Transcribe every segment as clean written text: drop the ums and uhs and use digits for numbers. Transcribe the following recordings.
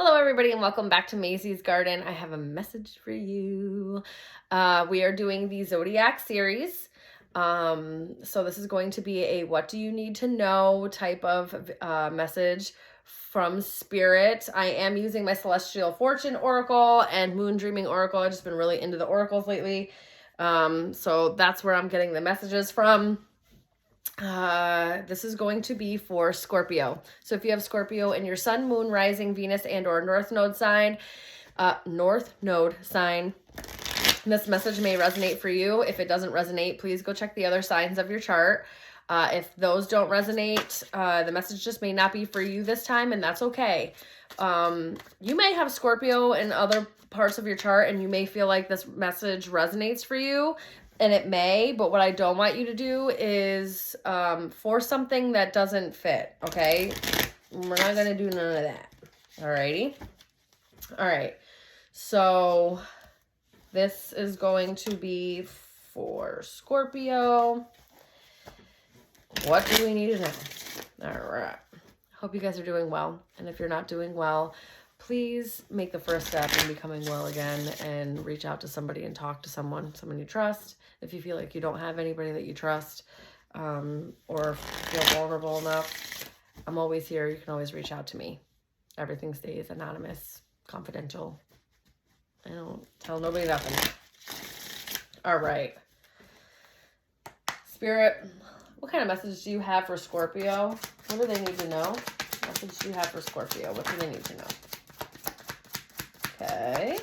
Hello, everybody, and welcome back to Maisie's Garden. I have a message for you. We are doing the Zodiac series. So this is going to be a what do you need to know type of message from Spirit. I am using my Celestial Fortune Oracle and Moon Dreaming Oracle. I've just been really into the oracles lately. So that's where I'm getting the messages from. This is going to be for Scorpio. So if you have Scorpio in your sun, moon, rising, Venus, and or north node sign, this message may resonate for you. If it doesn't resonate, please go check the other signs of your chart. If those don't resonate, the message just may not be for you this time, and that's okay. You may have Scorpio in other parts of your chart, and you may feel like this message resonates for you. And it may, but what I don't want you to do is force something that doesn't fit, okay? We're not going to do none of that. Alrighty? Alright. So, this is going to be for Scorpio. What do we need to know? Alright. Hope you guys are doing well. And if you're not doing well, please make the first step in becoming well again and reach out to somebody and talk to someone you trust. If you feel like you don't have anybody that you trust or feel vulnerable enough, I'm always here. You can always reach out to me. Everything stays anonymous, confidential. I don't tell nobody nothing. All right. Spirit, what kind of message do you have for Scorpio? What do they need to know? What message do you have for Scorpio? What do they need to know? Okay.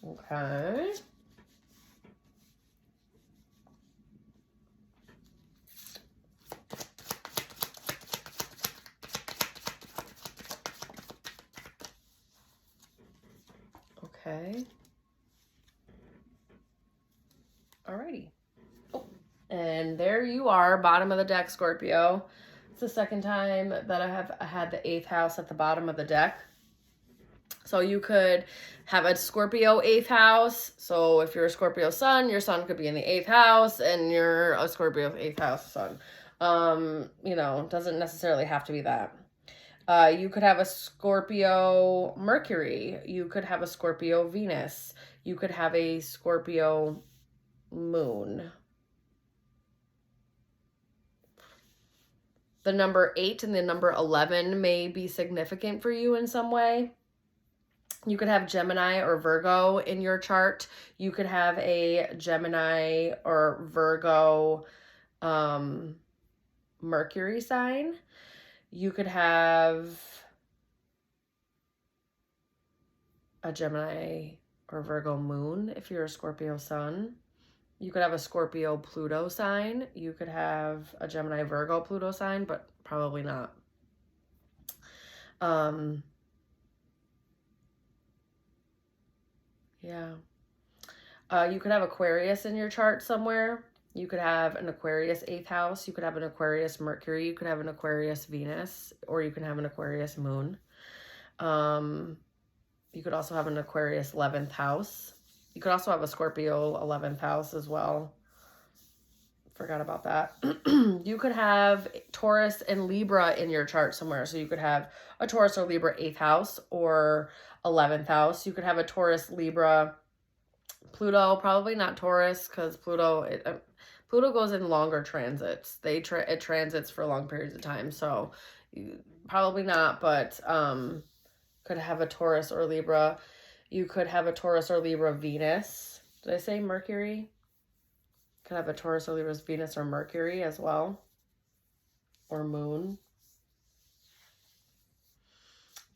Okay. Okay. Alrighty. Oh, and there you are, bottom of the deck, Scorpio. It's the second time that I have had the 8th house at the bottom of the deck. So you could have a Scorpio 8th house. So if you're a Scorpio sun, your sun could be in the 8th house, and you're a Scorpio 8th house sun. You know, doesn't necessarily have to be that. You could have a Scorpio Mercury. You could have a Scorpio Venus. You could have a Scorpio Moon. The number 8 and the number 11 may be significant for you in some way. You could have Gemini or Virgo in your chart. You could have a Gemini or Virgo Mercury sign. You could have a Gemini or Virgo moon if you're a Scorpio sun. You could have a Scorpio Pluto sign. You could have a Gemini Virgo Pluto sign, but probably not. Yeah. You could have Aquarius in your chart somewhere. You could have an Aquarius 8th house. You could have an Aquarius Mercury. You could have an Aquarius Venus, or you can have an Aquarius moon. You could also have an Aquarius 11th house. You could also have a Scorpio 11th house as well. Forgot about that. You could have Taurus and Libra in your chart somewhere. So you could have a Taurus or Libra 8th house or 11th house. You could have a Taurus, Libra, Pluto, probably not Taurus, because Pluto goes in longer transits. It transits for long periods of time, so probably not, but could have a Taurus or Libra. You could have a Taurus or Libra Venus. Did I say Mercury? Could have a Taurus or Libra Venus or Mercury as well, or Moon.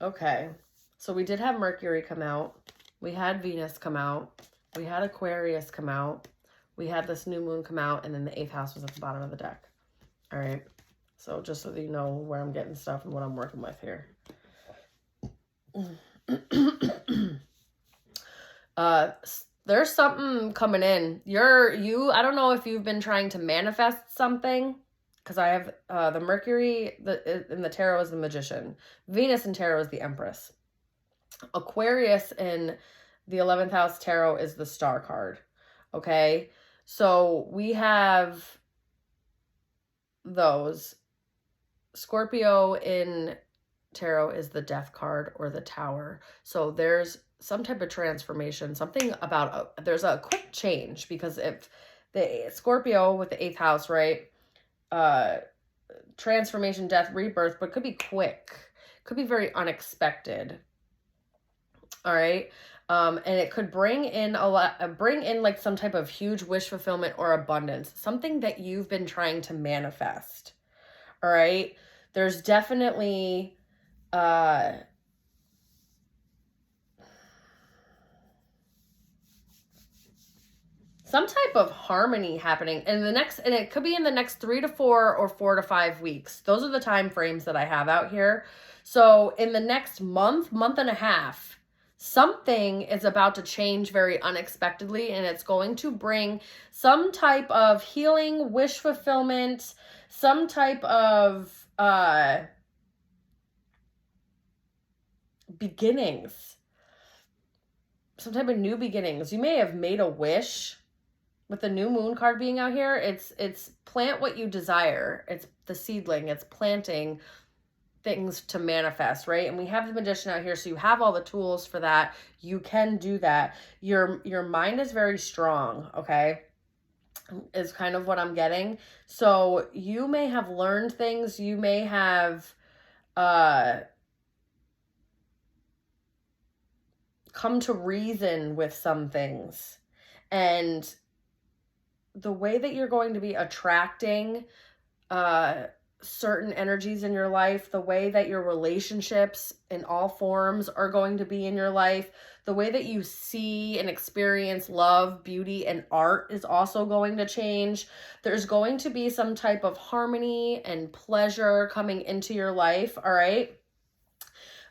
Okay, so we did have Mercury come out. We had Venus come out. We had Aquarius come out. We had this new moon come out, and then the 8th house was at the bottom of the deck. All right. So just so that you know where I'm getting stuff and what I'm working with here. There's something coming in. I don't know if you've been trying to manifest something, because I have the Mercury in the tarot is the Magician. Venus in tarot is the Empress. Aquarius in the 11th house tarot is the Star card. Okay, so we have those. Scorpio in tarot is the Death card or the Tower. So there's some type of transformation, something about, there's a quick change, because if the Scorpio with the 8th house, right? Transformation, death, rebirth, but could be quick, could be very unexpected. All right. And it could bring in like some type of huge wish fulfillment or abundance, something that you've been trying to manifest. All right. There's definitely, some type of harmony happening in the next, and it could be in the next 3 to 4 or 4 to 5 weeks. Those are the time frames that I have out here. So in the next month and a half, something is about to change very unexpectedly, and it's going to bring some type of healing, wish fulfillment, some type of beginnings, some type of new beginnings. You may have made a wish. With the new moon card being out here, it's plant what you desire. It's the seedling. It's planting things to manifest, right? And we have the Magician out here, so you have all the tools for that. You can do that. Your mind is very strong, okay? Is kind of what I'm getting. So you may have learned things. You may have come to reason with some things. And the way that you're going to be attracting certain energies in your life, the way that your relationships in all forms are going to be in your life, the way that you see and experience love, beauty, and art is also going to change. There's going to be some type of harmony and pleasure coming into your life, all right?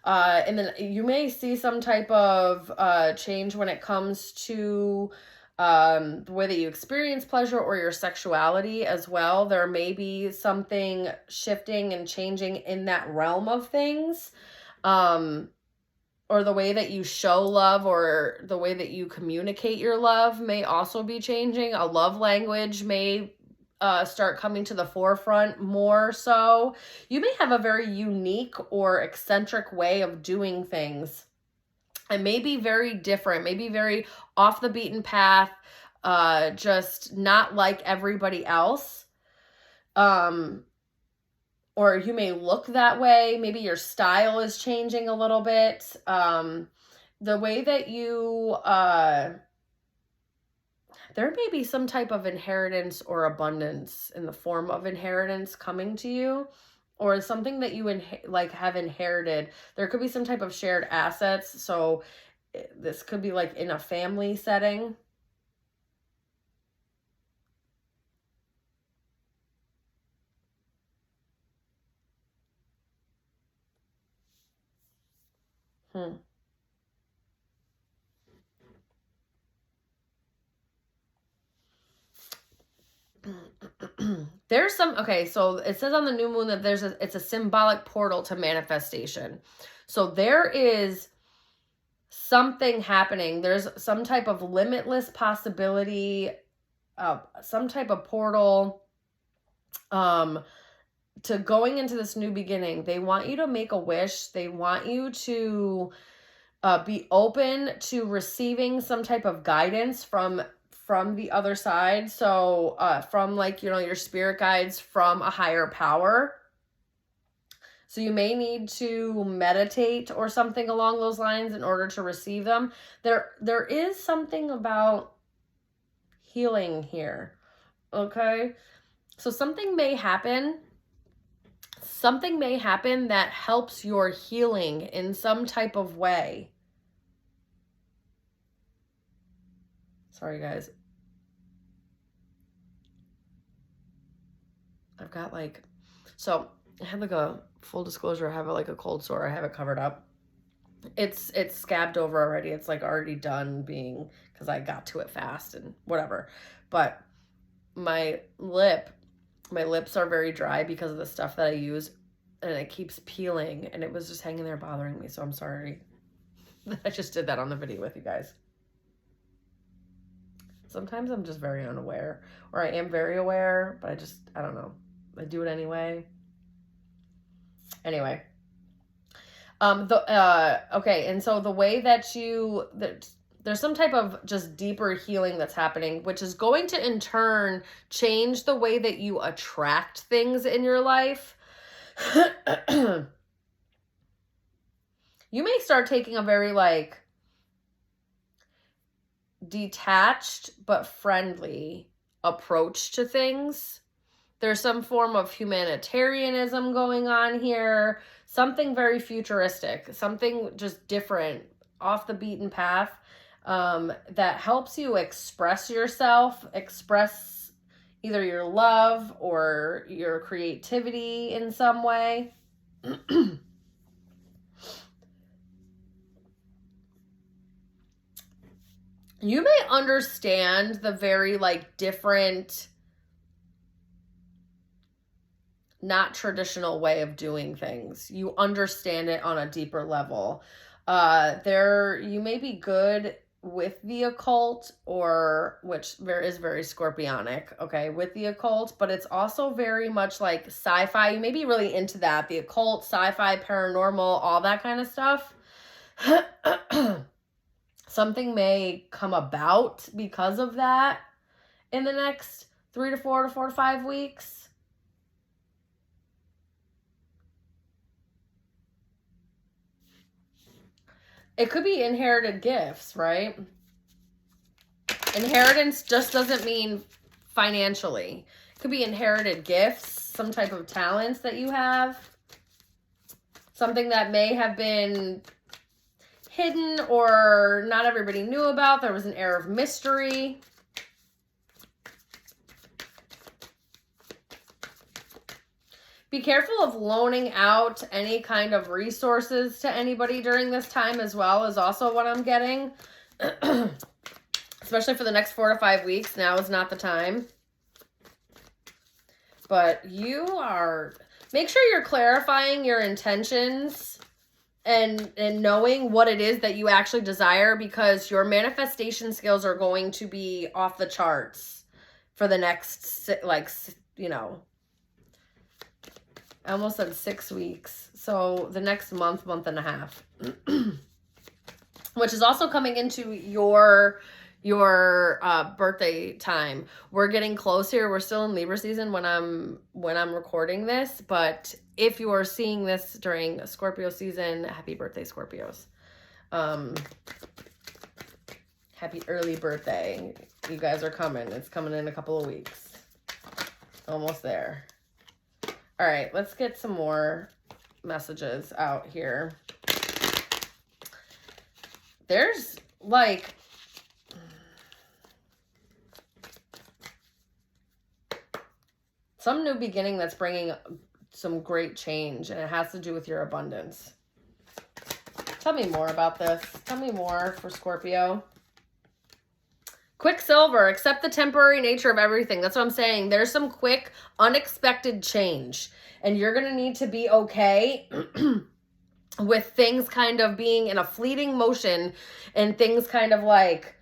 And then you may see some type of change when it comes to the way that you experience pleasure or your sexuality as well. There may be something shifting and changing in that realm of things. Or the way that you show love or the way that you communicate your love may also be changing. A love language may start coming to the forefront more so. You may have a very unique or eccentric way of doing things. It may be very different, maybe very off the beaten path, just not like everybody else. Or you may look that way. Maybe your style is changing a little bit. The way that you, there may be some type of inheritance or abundance in the form of inheritance coming to you, or something that you have inherited. There could be some type of shared assets. So this could be like in a family setting. There's some, okay, so it says on the new moon that it's a symbolic portal to manifestation. So there is something happening. There's some type of limitless possibility, some type of portal to going into this new beginning. They want you to make a wish. They want you to be open to receiving some type of guidance from the other side. So from like, your spirit guides, from a higher power. So you may need to meditate or something along those lines in order to receive them. There is something about healing here. Okay? So something may happen that helps your healing in some type of way. Sorry, guys. I've got so I have a full disclosure. I have a cold sore. I have it covered up. It's scabbed over already. It's already done being, because I got to it fast and whatever. But my lips are very dry because of the stuff that I use, and it keeps peeling, and it was just hanging there bothering me. So I'm sorry that I just did that on the video with you guys. Sometimes I'm just very unaware, or I am very aware, but I don't know. I do it anyway. Anyway, Okay, and so the way that there's some type of just deeper healing that's happening, which is going to in turn change the way that you attract things in your life. You may start taking a very like detached but friendly approach to things. There's some form of humanitarianism going on here, something very futuristic, something just different, off the beaten path, that helps you express yourself, express either your love or your creativity in some way. You may understand the very like different, not traditional way of doing things. You understand it on a deeper level. You may be good with the occult, or which is very scorpionic, okay, with the occult, but it's also very much like sci-fi. You may be really into that, the occult, sci-fi, paranormal, all that kind of stuff. Something may come about because of that in the next 3 to 4 to 4 to 5 weeks. It could be inherited gifts, right? Inheritance just doesn't mean financially. It could be inherited gifts, some type of talents that you have, something that may have been hidden or not everybody knew about. There was an air of mystery. Be careful of loaning out any kind of resources to anybody during this time as well, is also what I'm getting. Especially for the next 4 to 5 weeks. Now is not the time. But make sure you're clarifying your intentions and knowing what it is that you actually desire, because your manifestation skills are going to be off the charts for the next, like, you know, I almost said 6 weeks. So the next month and a half, which is also coming into your birthday time. We're getting close here. We're still in Libra season when I'm recording this, but if you are seeing this during Scorpio season, happy birthday, Scorpios. Happy early birthday. You guys are coming. It's coming in a couple of weeks. Almost there. All right, let's get some more messages out here. There's like some new beginning that's bringing some great change, and it has to do with your abundance. Tell me more about this. Tell me more for Scorpio. Quicksilver, accept the temporary nature of everything. That's what I'm saying. There's some quick, unexpected change, and you're going to need to be okay with things kind of being in a fleeting motion and things kind of like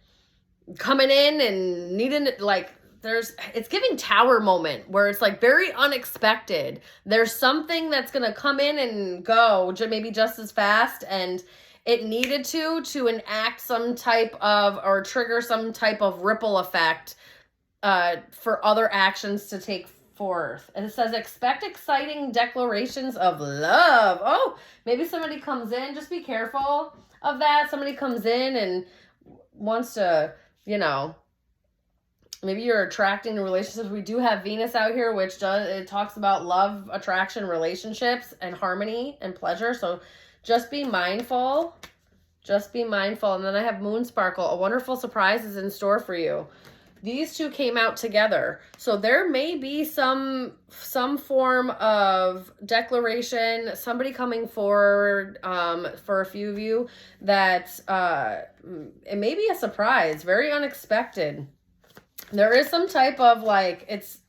coming in and needing like, it's giving Tower moment where it's like very unexpected. There's something that's going to come in and go maybe just as fast, and it needed to enact some type of, or trigger some type of ripple effect for other actions to take forth. And it says, expect exciting declarations of love. Oh, maybe somebody comes in. Just be careful of that. Somebody comes in and wants to, you know, maybe you're attracting relationships. We do have Venus out here, which it talks about love, attraction, relationships, and harmony and pleasure. So just be mindful. Just be mindful. And then I have Moon Sparkle. A wonderful surprise is in store for you. These two came out together. So there may be some form of declaration, somebody coming forward for a few of you that it may be a surprise, very unexpected. There is some type of like, it's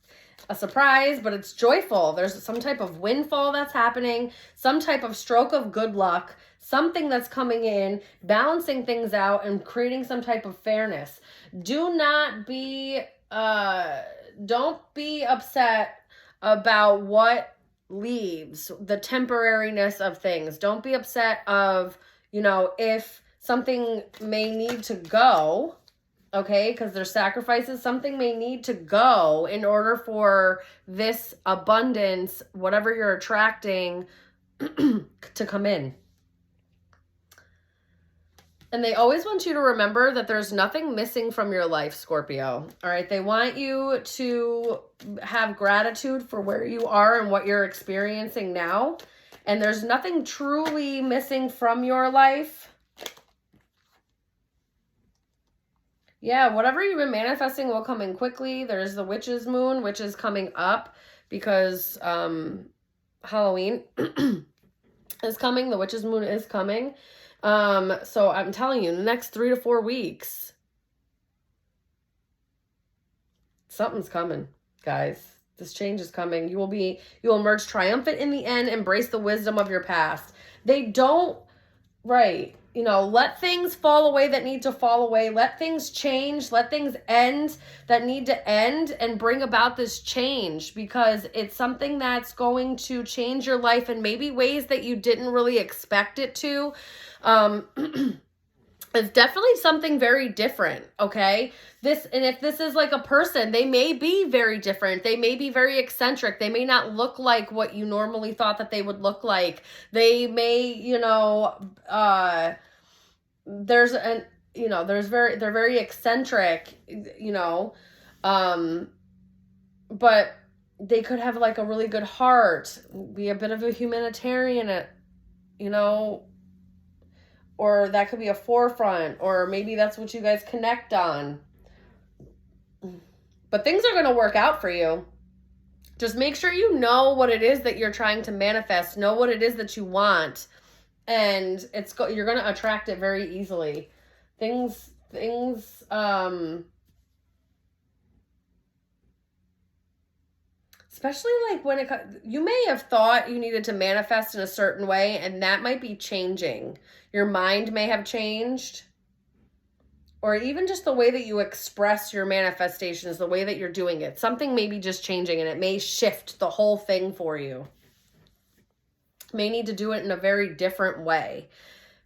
a surprise, but it's joyful. There's some type of windfall that's happening, some type of stroke of good luck, something that's coming in, balancing things out and creating some type of fairness. Don't be upset about what leaves, the temporariness of things. Don't be upset of, you know, if something may need to go, okay, because there's sacrifices. Something may need to go in order for this abundance, whatever you're attracting, to come in. And they always want you to remember that there's nothing missing from your life, Scorpio. All right. They want you to have gratitude for where you are and what you're experiencing now. And there's nothing truly missing from your life. Yeah, whatever you've been manifesting will come in quickly. There's the witch's moon, which is coming up because Halloween is coming. The witch's moon is coming. So I'm telling you, in the next 3 to 4 weeks, something's coming, guys. This change is coming. You will emerge triumphant in the end. Embrace the wisdom of your past. They don't, right. You know, let things fall away that need to fall away. Let things change. Let things end that need to end, and bring about this change, because it's something that's going to change your life in maybe ways that you didn't really expect it to. It's definitely something very different, okay? And if this is like a person, they may be very different. They may be very eccentric. They may not look like what you normally thought that they would look like. They may, you know, they're very eccentric, you know, but they could have like a really good heart, be a bit of a humanitarian, you know, or that could be a forefront, or maybe that's what you guys connect on. But things are going to work out for you. Just make sure you know what it is that you're trying to manifest. Know what it is that you want. And you're going to attract it very easily. Things, especially like when you may have thought you needed to manifest in a certain way, and that might be changing. Your mind may have changed, or even just the way that you express your manifestations, the way that you're doing it. Something may be just changing, and it may shift the whole thing for you. May need to do it in a very different way.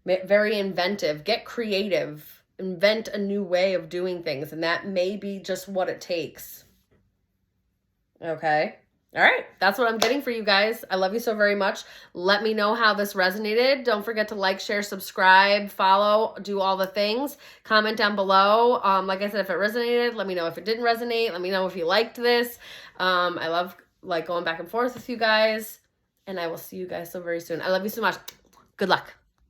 Very inventive. Get creative. Invent a new way of doing things, and that may be just what it takes. Okay? All right, that's what I'm getting for you guys. I love you so very much. Let me know how this resonated. Don't forget to like, share, subscribe, follow, do all the things. Comment down below. Like I said, if it resonated, let me know if it didn't resonate. Let me know if you liked this. I love like going back and forth with you guys, and I will see you guys so very soon. I love you so much. Good luck.